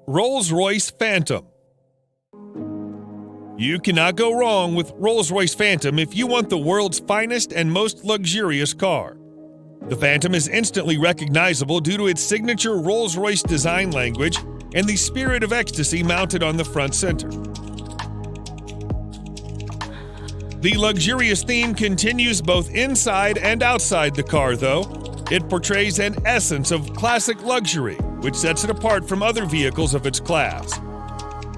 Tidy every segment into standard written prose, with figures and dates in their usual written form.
Rolls-Royce Phantom. You cannot go wrong with Rolls-Royce Phantom if you want the world's finest and most luxurious car. The Phantom is instantly recognizable due to its signature Rolls-Royce design language and the spirit of ecstasy mounted on the front center. The luxurious theme continues both inside and outside the car, though. It portrays an essence of classic luxury, which sets it apart from other vehicles of its class.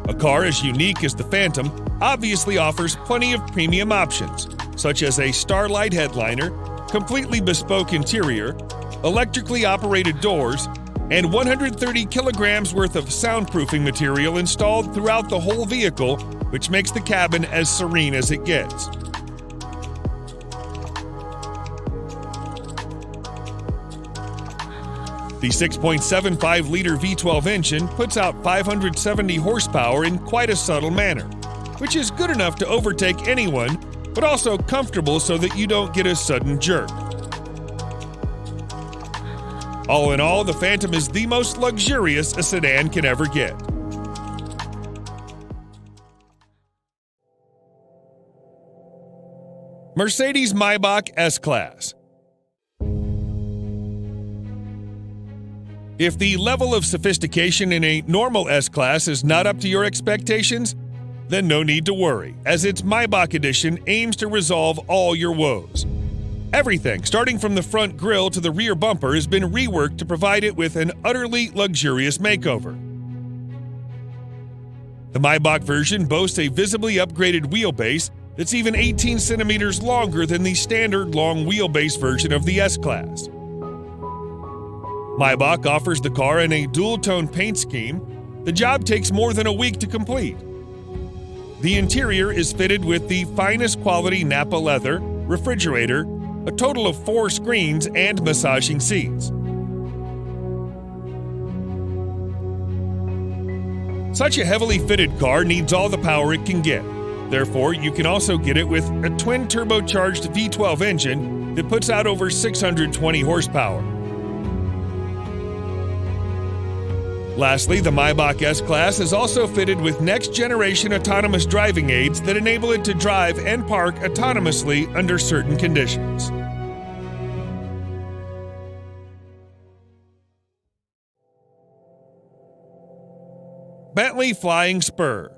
A car as unique as the Phantom obviously offers plenty of premium options, such as a Starlight headliner, completely bespoke interior, electrically operated doors, and 130 kilograms worth of soundproofing material installed throughout the whole vehicle, which makes the cabin as serene as it gets. The 6.75-liter V12 engine puts out 570 horsepower in quite a subtle manner, which is good enough to overtake anyone, but also comfortable so that you don't get a sudden jerk. All in all, the Phantom is the most luxurious a sedan can ever get. Mercedes-Maybach S-Class. If the level of sophistication in a normal S-Class is not up to your expectations, then no need to worry, as its Maybach edition aims to resolve all your woes. Everything, starting from the front grille to the rear bumper, has been reworked to provide it with an utterly luxurious makeover. The Maybach version boasts a visibly upgraded wheelbase that's even 18 centimeters longer than the standard long wheelbase version of the S-Class. Maybach offers the car in a dual-tone paint scheme. The job takes more than a week to complete. The interior is fitted with the finest quality Nappa leather, refrigerator, a total of 4 screens, and massaging seats. Such a heavily fitted car needs all the power it can get. Therefore, you can also get it with a twin-turbocharged V12 engine that puts out over 620 horsepower. Lastly, the Maybach S-Class is also fitted with next-generation autonomous driving aids that enable it to drive and park autonomously under certain conditions. Bentley Flying Spur.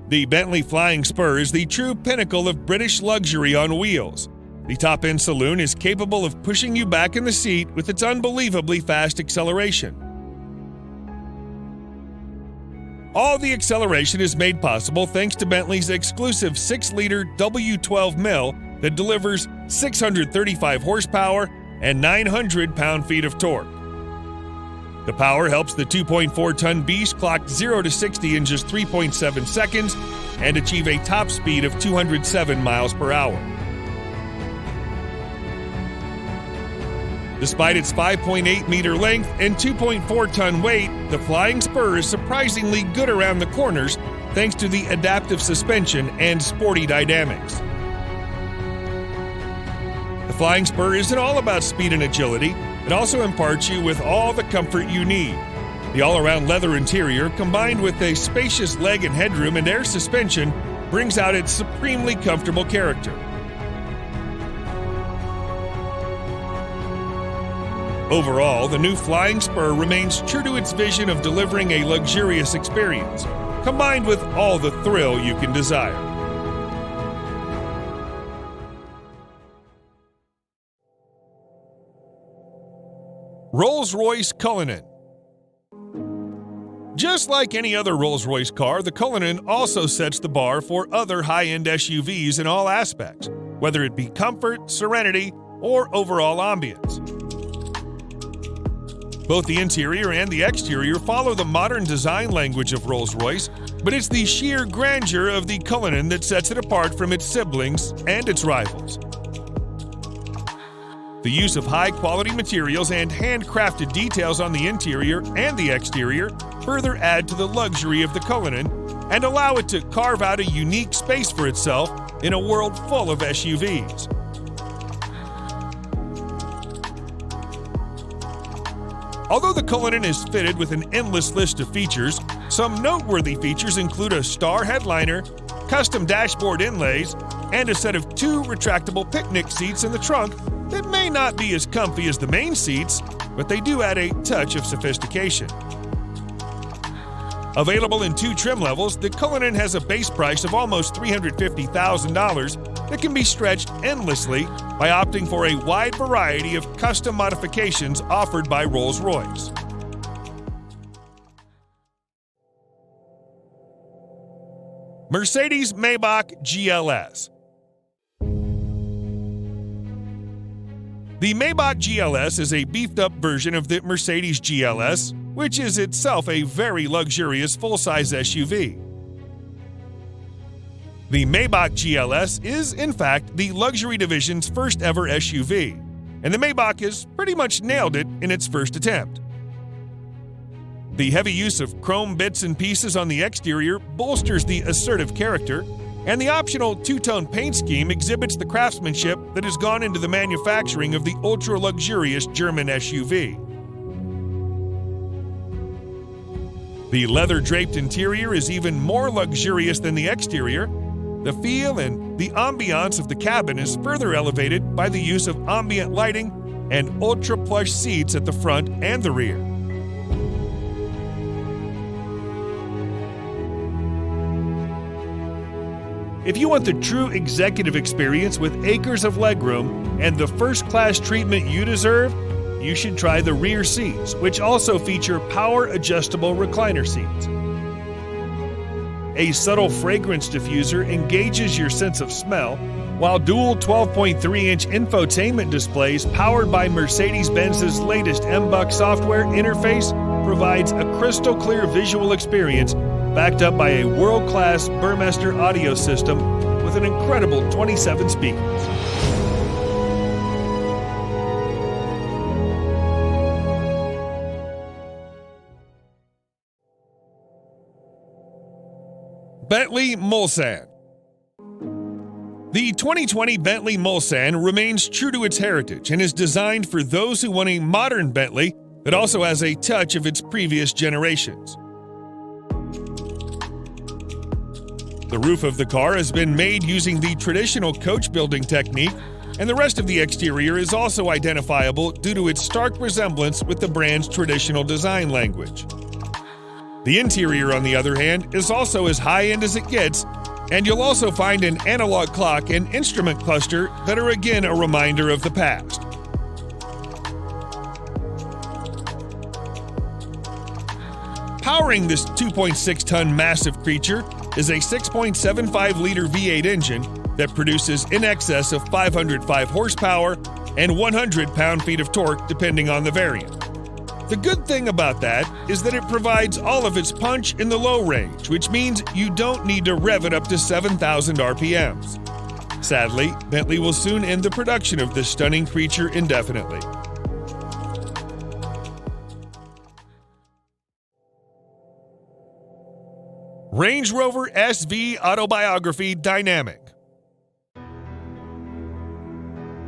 The Bentley Flying Spur is the true pinnacle of British luxury on wheels. The top-end saloon is capable of pushing you back in the seat with its unbelievably fast acceleration. All the acceleration is made possible thanks to Bentley's exclusive 6-liter W12 mill that delivers 635 horsepower and 900 pound-feet of torque. The power helps the 2.4-ton beast clock 0 to 60 in just 3.7 seconds and achieve a top speed of 207 miles per hour. Despite its 5.8-meter length and 2.4-ton weight, the Flying Spur is surprisingly good around the corners thanks to the adaptive suspension and sporty dynamics. The Flying Spur isn't all about speed and agility, it also imparts you with all the comfort you need. The all-around leather interior, combined with a spacious leg and headroom and air suspension, brings out its supremely comfortable character. Overall, the new Flying Spur remains true to its vision of delivering a luxurious experience, combined with all the thrill you can desire. Rolls-Royce Cullinan. Just like any other Rolls-Royce car, the Cullinan also sets the bar for other high-end SUVs in all aspects, whether it be comfort, serenity, or overall ambience. Both the interior and the exterior follow the modern design language of Rolls-Royce, but it's the sheer grandeur of the Cullinan that sets it apart from its siblings and its rivals. The use of high-quality materials and handcrafted details on the interior and the exterior further add to the luxury of the Cullinan and allow it to carve out a unique space for itself in a world full of SUVs. Although the Cullinan is fitted with an endless list of features, some noteworthy features include a star headliner, custom dashboard inlays, and a set of 2 retractable picnic seats in the trunk that may not be as comfy as the main seats, but they do add a touch of sophistication. Available in 2 trim levels, the Cullinan has a base price of almost $350,000 that can be stretched endlessly by opting for a wide variety of custom modifications offered by Rolls-Royce. Mercedes-Maybach GLS. The Maybach GLS is a beefed-up version of the Mercedes GLS, which is itself a very luxurious full-size SUV. The Maybach GLS is, in fact, the luxury division's first-ever SUV, and the Maybach has pretty much nailed it in its first attempt. The heavy use of chrome bits and pieces on the exterior bolsters the assertive character, and the optional 2-tone paint scheme exhibits the craftsmanship that has gone into the manufacturing of the ultra-luxurious German SUV. The leather-draped interior is even more luxurious than the exterior. The feel and the ambiance of the cabin is further elevated by the use of ambient lighting and ultra-plush seats at the front and the rear. If you want the true executive experience with acres of legroom and the first-class treatment you deserve, you should try the rear seats, which also feature power-adjustable recliner seats. A subtle fragrance diffuser engages your sense of smell, while dual 12.3-inch infotainment displays powered by Mercedes-Benz's latest MBUX software interface provides a crystal-clear visual experience backed up by a world-class Burmester audio system with an incredible 27 speakers. Bentley Mulsanne. The 2020 Bentley Mulsanne remains true to its heritage and is designed for those who want a modern Bentley that also has a touch of its previous generations. The roof of the car has been made using the traditional coach building technique, and the rest of the exterior is also identifiable due to its stark resemblance with the brand's traditional design language. The interior, on the other hand, is also as high-end as it gets, and you'll also find an analog clock and instrument cluster that are again a reminder of the past. Powering this 2.6-ton massive creature is a 6.75-liter V8 engine that produces in excess of 505 horsepower and 100 pound-feet of torque depending on the variant. The good thing about that is that it provides all of its punch in the low range, which means you don't need to rev it up to 7,000 RPMs. Sadly, Bentley will soon end the production of this stunning creature indefinitely. Range Rover SV Autobiography Dynamic.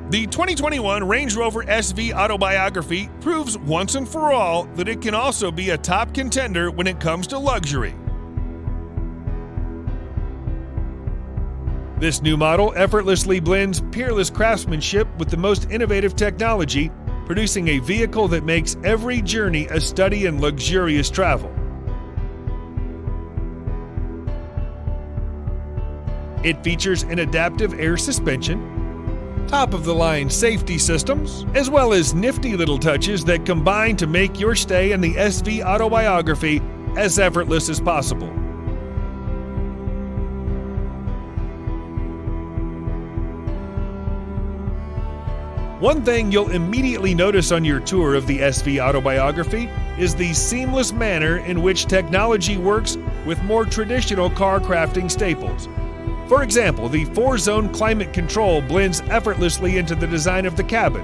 The 2021 Range Rover SV Autobiography proves once and for all that it can also be a top contender when it comes to luxury. This new model effortlessly blends peerless craftsmanship with the most innovative technology, producing a vehicle that makes every journey a study in luxurious travel. It features an adaptive air suspension, top-of-the-line safety systems, as well as nifty little touches that combine to make your stay in the SV Autobiography as effortless as possible. One thing you'll immediately notice on your tour of the SV Autobiography is the seamless manner in which technology works with more traditional car crafting staples. For example, the 4-zone climate control blends effortlessly into the design of the cabin,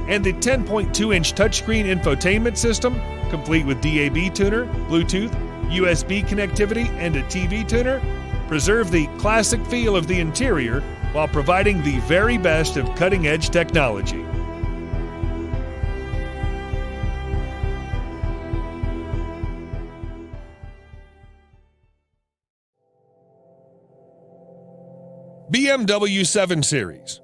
and the 10.2-inch touchscreen infotainment system, complete with DAB tuner, Bluetooth, USB connectivity, and a TV tuner, preserve the classic feel of the interior while providing the very best of cutting-edge technology. BMW 7 Series.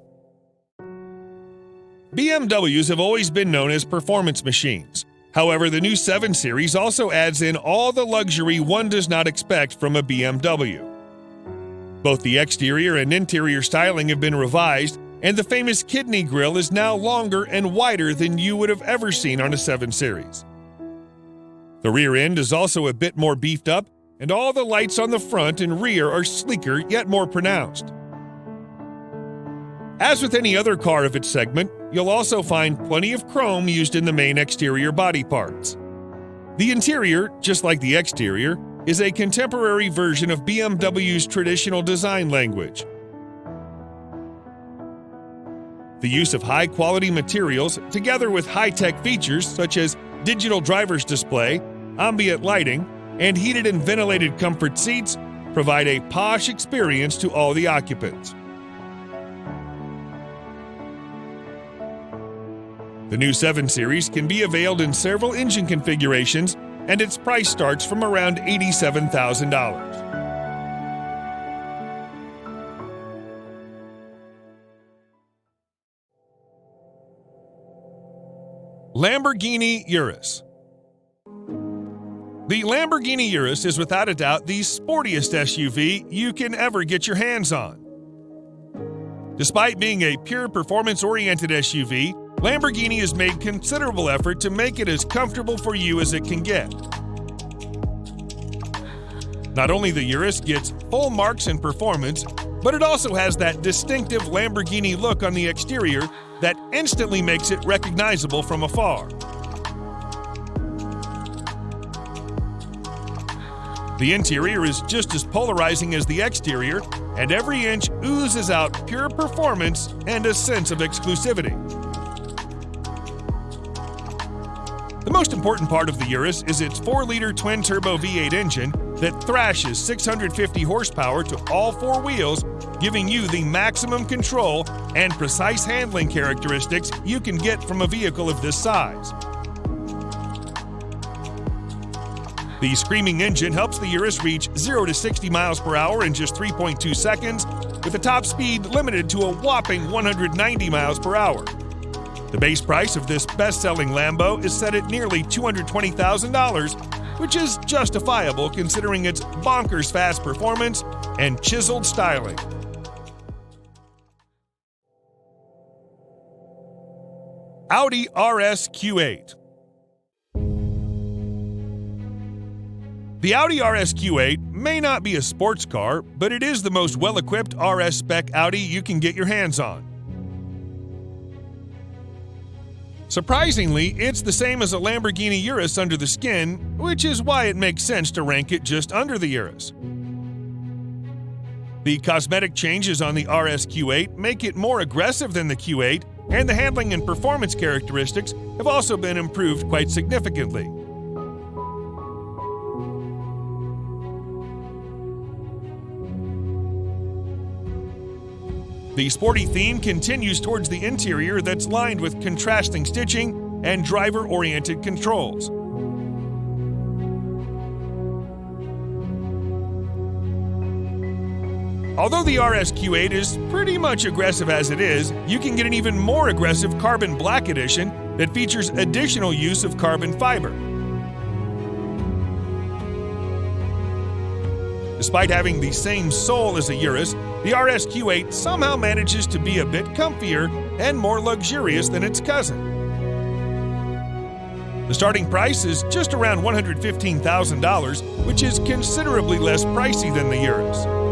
BMWs have always been known as performance machines. However, the new 7 Series also adds in all the luxury one does not expect from a BMW. Both the exterior and interior styling have been revised, and the famous kidney grille is now longer and wider than you would have ever seen on a 7 Series. The rear end is also a bit more beefed up, and all the lights on the front and rear are sleeker yet more pronounced. As with any other car of its segment, you'll also find plenty of chrome used in the main exterior body parts. The interior, just like the exterior, is a contemporary version of BMW's traditional design language. The use of high-quality materials, together with high-tech features such as digital driver's display, ambient lighting, and heated and ventilated comfort seats, provide a posh experience to all the occupants. The new 7 Series can be availed in several engine configurations, and its price starts from around $87,000. Lamborghini Urus. The Lamborghini Urus is without a doubt the sportiest SUV you can ever get your hands on. Despite being a pure performance-oriented SUV, Lamborghini has made considerable effort to make it as comfortable for you as it can get. Not only the Urus gets full marks in performance, but it also has that distinctive Lamborghini look on the exterior that instantly makes it recognizable from afar. The interior is just as polarizing as the exterior, and every inch oozes out pure performance and a sense of exclusivity. The most important part of the Urus is its 4-liter twin-turbo V8 engine that thrashes 650 horsepower to all 4 wheels, giving you the maximum control and precise handling characteristics you can get from a vehicle of this size. The screaming engine helps the Urus reach 0 to 60 miles per hour in just 3.2 seconds, with a top speed limited to a whopping 190 miles per hour. The base price of this best-selling Lambo is set at nearly $220,000, which is justifiable considering its bonkers fast performance and chiseled styling. Audi RS Q8. The Audi RS Q8 may not be a sports car, but it is the most well-equipped RS spec Audi you can get your hands on. Surprisingly, it's the same as a Lamborghini Urus under the skin, which is why it makes sense to rank it just under the Urus. The cosmetic changes on the RS Q8 make it more aggressive than the Q8, and the handling and performance characteristics have also been improved quite significantly. The sporty theme continues towards the interior that's lined with contrasting stitching and driver-oriented controls. Although the RS Q8 is pretty much aggressive as it is, you can get an even more aggressive Carbon Black Edition that features additional use of carbon fiber. Despite having the same sole as a Urus, the RS Q8 somehow manages to be a bit comfier and more luxurious than its cousin. The starting price is just around $115,000, which is considerably less pricey than the Urus.